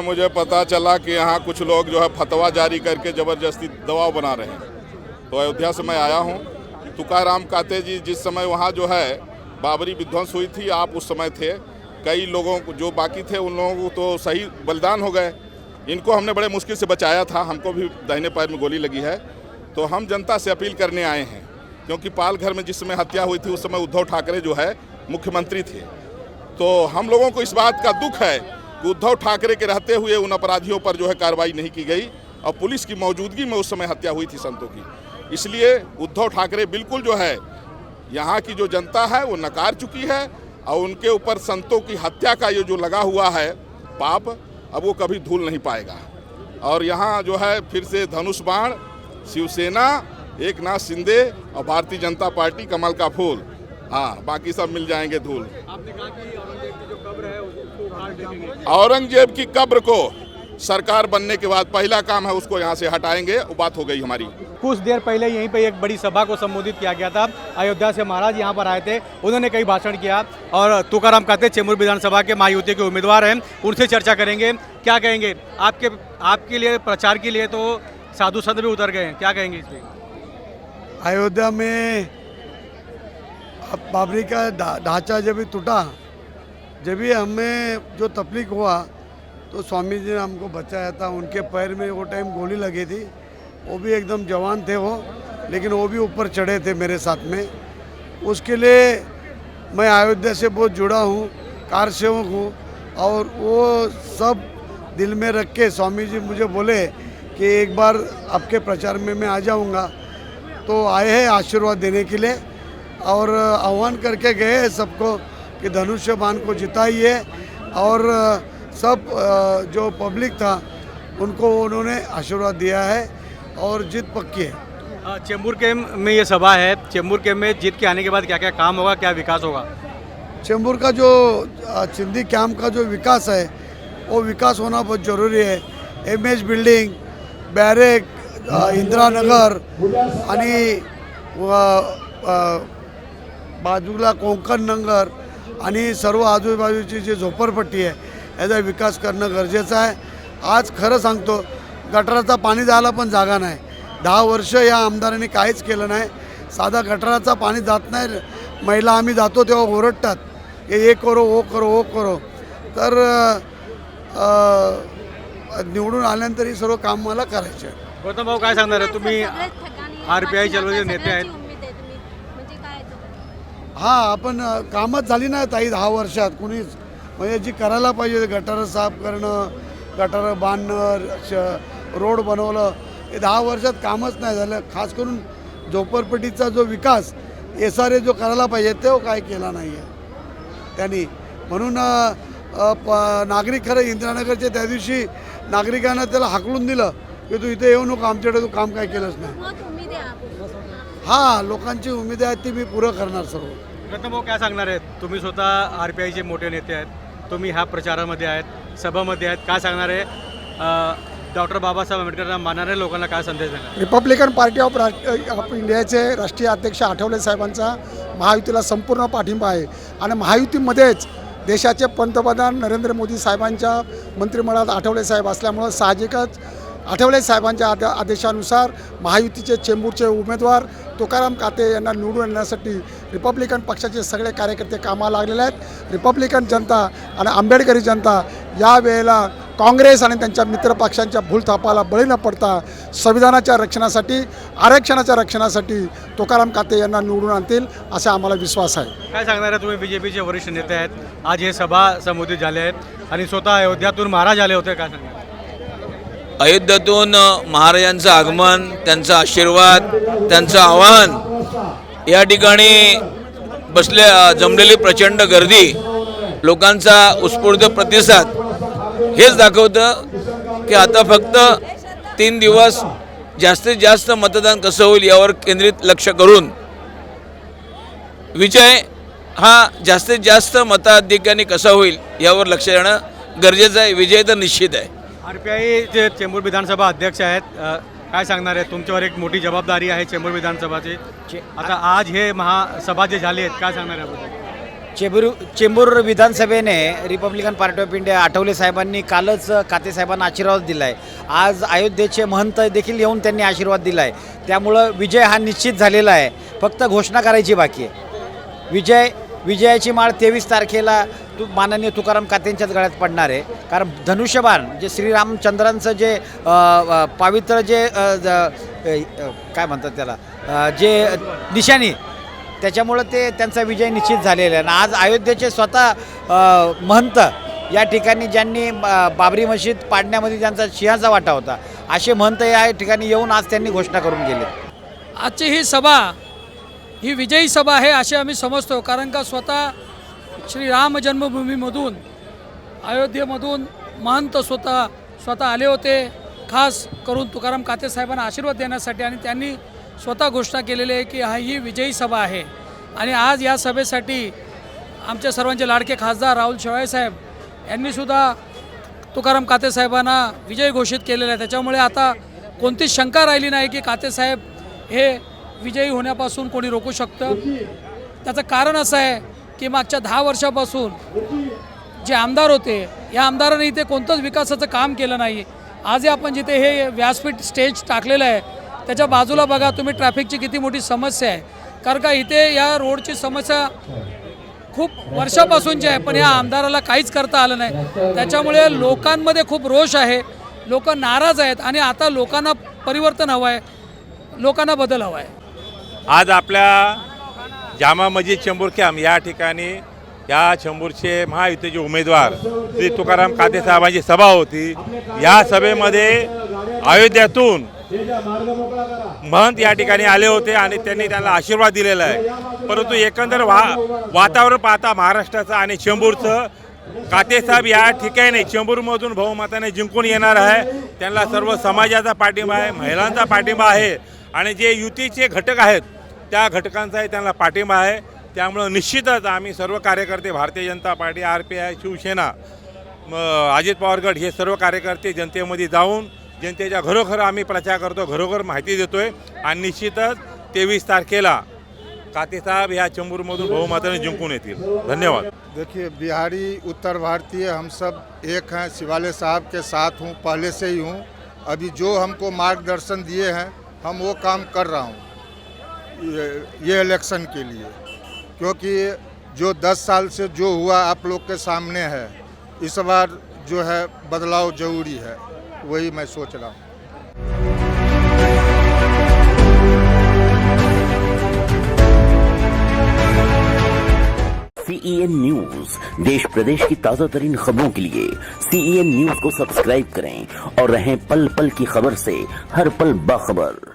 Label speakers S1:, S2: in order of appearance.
S1: मुझे पता चला कि यहाँ कुछ लोग जो है फतवा जारी करके ज़बरदस्ती दबाव बना रहे हैं। तो अयोध्या से मैं आया हूँ। तुकाराम काते जी जिस समय वहाँ जो है बाबरी विध्वंस हुई थी, आप उस समय थे। कई लोगों को जो बाकी थे उन लोगों को तो सही बलिदान हो गए। इनको हमने बड़े मुश्किल से बचाया था, हमको भी दाहिने पैर में गोली लगी है। तो हम जनता से अपील करने आए हैं, क्योंकि पालघर में जिस समय हत्या हुई थी उस समय उद्धव ठाकरे जो है मुख्यमंत्री थे। तो हम लोगों को इस बात का दुख है कि उद्धव ठाकरे के रहते हुए उन अपराधियों पर जो है कार्रवाई नहीं की गई और पुलिस की मौजूदगी में उस समय हत्या हुई थी संतों की। इसलिए उद्धव ठाकरे बिल्कुल जो है यहाँ की जो जनता है वो नकार चुकी है और उनके ऊपर संतों की हत्या का ये जो लगा हुआ है पाप, अब वो कभी धूल नहीं पाएगा। और यहाँ जो है फिर से धनुष बाण, शिवसेना, एकनाथ शिंदे और भारतीय जनता पार्टी कमल का फूल, हाँ बाकी सब मिल जाएंगे धूल।
S2: आपने कहा कि औरंगजेब की जो कब्र है उसको उखाड़ देंगे।
S1: औरंगजेब की कब्र को सरकार बनने के बाद पहला काम है उसको यहाँ से हटाएंगे, वो बात हो गई हमारी।
S2: कुछ देर पहले यहीं पे एक बड़ी सभा को संबोधित किया गया था। अयोध्या से महाराज यहाँ पर आए थे, उन्होंने कई भाषण किया और तुकाराम काते चेंबूर विधानसभा के महायुति के उम्मीदवार हैं, उनसे चर्चा करेंगे। क्या कहेंगे आपके लिए प्रचार के लिए तो साधु संत भी उतर गए हैं, क्या कहेंगे इस पर?
S3: अयोध्या में बाबरी का ढांचा जब भी टूटा, जब भी हमें जो तकलीफ हुआ तो स्वामी जी ने हमको बचाया था। उनके पैर में वो टाइम गोली लगी थी, वो भी एकदम जवान थे वो, लेकिन वो भी ऊपर चढ़े थे मेरे साथ में। उसके लिए मैं अयोध्या से बहुत जुड़ा हूँ, कार सेवक हूँ, और वो सब दिल में रख के स्वामी जी मुझे बोले कि एक बार आपके प्रचार में मैं आ जाऊँगा। तो आए हैं आशीर्वाद देने के लिए और आह्वान करके गए हैं सबको कि धनुष्य बाण को जिताइए, और सब जो पब्लिक था उनको उन्होंने आशीर्वाद दिया है और जीत पक्की है।
S2: चेंबूर के में ये सभा है, चेंबूर के में जीत के आने के बाद क्या क्या काम होगा, क्या विकास होगा?
S3: चेंबूर का जो चिंदी कैंप का जो विकास है वो विकास होना बहुत ज़रूरी है। MH building, barrack, Indira Nagar आणि बाजूला कोकण नगर आणि सर्व आजूबाजूची जी झोपडपट्टी आहे याचा विकास करणं गरजेचं आहे। आज खरं सांगतो, गटाराचा पाणी जायला पण जागा नाही। 10 वर्ष या आमदारांनी काहीच केलं नाही। साधा गटाराचा पाणी जात नाही, महिला आम्ही जातो तेव्हा ओरडतात की हे करो वो करो वो करो। तर निवडून आल्यानंतर हे सर्व काम मला करायचे आहे।
S2: गौतम भाऊ काय सांगणार आहे? तुम्ही RPI चळवळीचे नेते आहेत।
S3: हां, आपण कामच झाली नाही ताई 10 वर्षात कुणीच, म्हणजे जी करायला पाहिजे गटारं साफ करणं, गटारं बांधणं, रोड बनवलं, हे 10 वर्षात कामच नाही झालं। खास करून झोपडपट्टीचा जो विकास SRA जो करायला पाहिजे तो काय केला नाही आहे त्यांनी। म्हणून नागरिक खरं इंदिरानगरच्या त्या दिवशी नागरिकांना त्याला हाकलून दिलं की तू इथे येऊ नको, आमच्याकडे तू काम काय केलंच नाही। हां, लोकांची उमेद आहे ती मी पुरं करणार सर्व।
S2: गौतम भाऊ काय सांगणार आहेत? तुम्ही स्वतः RPIचे मोठे नेते आहेत, तुम्ही ह्या प्रचारामध्ये आहेत, सभामध्ये आहेत, काय सांगणार आहे? डॉक्टर बाबासाहेब आंबेडकरांना मानणाऱ्या लोकांना काय संदेश देणार?
S4: रिपब्लिकन पार्टी ऑफ इंडियाचे राष्ट्रीय अध्यक्ष आठवले साहेबांचा महायुतीला संपूर्ण पाठिंबा आहे आणि महायुतीमध्येच देशाचे पंतप्रधान नरेंद्र मोदी साहेबांच्या मंत्रिमंडळात आठवले साहेब असल्यामुळं साहजिकच आठवले साहेबांच्या आदेशानुसार महायुतीचे चेंबूरचे उमेदवार तुकाराम काते यांना निवडून आणण्यासाठी रिपब्लिकन पक्षाचे सगळे कार्यकर्ते कामाला लागलेले आहेत। रिपब्लिकन जनता आणि आंबेडकरी जनता यावेळेला काँग्रेस आणि त्यांच्या मित्रपक्षांच्या भूलथापाला बळी न पडता संविधानाच्या रक्षणासाठी, आरक्षणाच्या रक्षणासाठी तुकाराम काते यांना निवडून आणतील असा आम्हाला विश्वास आहे।
S2: काय सांगणार आहे? तुम्ही BJPचे वरिष्ठ नेते आहेत, आज हे सभा संबोधित झाले आहेत आणि स्वतः अयोध्यातून महाराज आले होते, काय सांगणार?
S5: अयोध्यातून महाराजांचं आगमन, त्यांचा आशीर्वाद, त्यांचं आवाहन, या ठिकाणी जमलेली प्रचंड गर्दी, लोकांचा उत्स्फूर्त प्रतिसाद हेच दाखवतं की आता फक्त 3 दिवस जास्तीत जास्त मतदान कसं होईल यावर केंद्रित लक्ष करून विजय हा जास्तीत जास्त मताधिक्याने कसा होईल यावर लक्ष देणं गरजेचं आहे। विजय तर निश्चित आहे।
S2: RPI जे चेंबूर विधानसभा अध्यक्ष आहेत, काय सांगणार आहे? तुमच्यावर एक मोठी जबाबदारी आहे चेंबूर विधानसभाची। आता आज हे महासभा जे झाले आहेत, काय सांगणार आहे?
S6: चेंबूर विधानसभेने Republican Party of India Athawale साहेबांनी कालच काते साहेबांना आशीर्वाद दिला आहे. आज अयोध्येचे महंत देखील येऊन त्यांनी आशीर्वाद दिला आहे. त्यामुळं विजय हा निश्चित झालेला आहे. फक्त घोषणा करायची बाकी आहे. विजयाची माळ 23 तारखेला माननीय तुकाराम कातेंच्याच गळ्यात पडणार आहे. कारण धनुष्यबाण जे श्रीरामचंद्रांचं जे पावित्र जे काय म्हणतात त्याला जे निशाणी, त्याच्यामुळं ते त्यांचा विजय निश्चित झालेला आहे. आणि आज अयोध्येचे स्वतः महंत या ठिकाणी ज्यांनी बाबरी मशीद पाडण्यामध्ये ज्यांचा सिंहाचा वाटा होता, असे महंत या ठिकाणी येऊन आज त्यांनी घोषणा करून गेले.
S7: आजची ही सभा ही विजयी सभा आहे असे आम्ही समजतो. कारण का स्वतः श्रीराम जन्मभूमीमधून अयोध्येमधून महंत स्वतः आले होते, खास करून तुकाराम काते साहेबांना आशीर्वाद देण्यासाठी. आणि त्यांनी स्वतः घोषणा केलेली आहे की ही विजयी सभा आहे. आणि आज या सभेसाठी आमच्या सर्वांचे लाडके खासदार राहुल शेवाळे साहेब यांनीसुद्धा तुकाराम काते साहेबांना विजयी घोषित केलेला आहे. त्याच्यामुळे आता कोणतीच शंका राहिली नाही की काते साहेब हे विजयी होण्यापासून कोणी रोखू शकतं. त्याचं कारण असं आहे की मागच्या 10 वर्षापासून जे आमदार होते, या आमदारांनी इथे कोणतंच विकासाचं काम केलं नाही. आज आपण जिथे हे व्यासपीठ स्टेज टाकलेलं आहे त्याच्या बाजूला बघा तुम्ही, ट्रॅफिकची किती मोठी समस्या आहे. कारण का इथे या रोडची समस्या खूप वर्षापासूनची आहे, पण या आमदाराला काहीच करता आलं नाही. त्याच्यामुळे लोकांमध्ये खूप रोष आहे, लोक नाराज आहेत. आणि आता लोकांना परिवर्तन हवं आहे, लोकांना बदल हवा आहे.
S8: आज आपल्या जामा मस्जिद चेंबूर कॅम्प या ठिकाणी या चेंबूरचे महायुतीचे उमेदवार श्री तुकाराम काते साहेबांची सभा होती. या सभेमध्ये अयोध्यातून महंत या ठिकाणी आले होते आणि त्यांनी त्यांना आशीर्वाद दिलेला आहे. परंतु एकंदर वातावरण पाहता महाराष्ट्राचं आणि चेंबूरचं, काते साहेब या ठिकाणी चेंबूरमधून बहुमताने जिंकून येणार आहे. त्यांना सर्व समाजाचा पाठिंबा आहे, महिलांचा पाठिंबा आहे आणि जे युतीचे घटक आहेत त्या घटकांचाही त्यांना पाठिंबा आहे. त्यामुळं निश्चितच आम्ही सर्व कार्यकर्ते, भारतीय जनता पार्टी, RPI, शिवसेना, अजित पवार गट हे सर्व कार्यकर्ते जनतेमध्ये जाऊन जनतेच्या घरोघर आम्ही प्रचार करतो, घरोघर माहिती देतोय. आणि निश्चितच 23 तारखेला काते साहब या चेंबूरमधून बहुमताने जिंकून येतील. धन्यवाद.
S9: देखिए, बिहारी उत्तर भारतीय हम सब एक हैं. शिवाले साहब के साथ हूँ, पहले से ही हूँ. अभी जो हमको मार्गदर्शन दिए हैं हम वो काम कर रहा हूँ ये इलेक्शन के लिए, क्योंकि जो 10 साल से जो हुआ आप लोग के सामने है. इस बार जो है बदलाव जरूरी है, वही मैं सोच रहा हूँ.
S10: CEN न्यूज, देश प्रदेश की ताजा तरीन खबरों के लिए CEN न्यूज को सब्सक्राइब करें और रहें पल पल की खबर से हर पल बाखबर.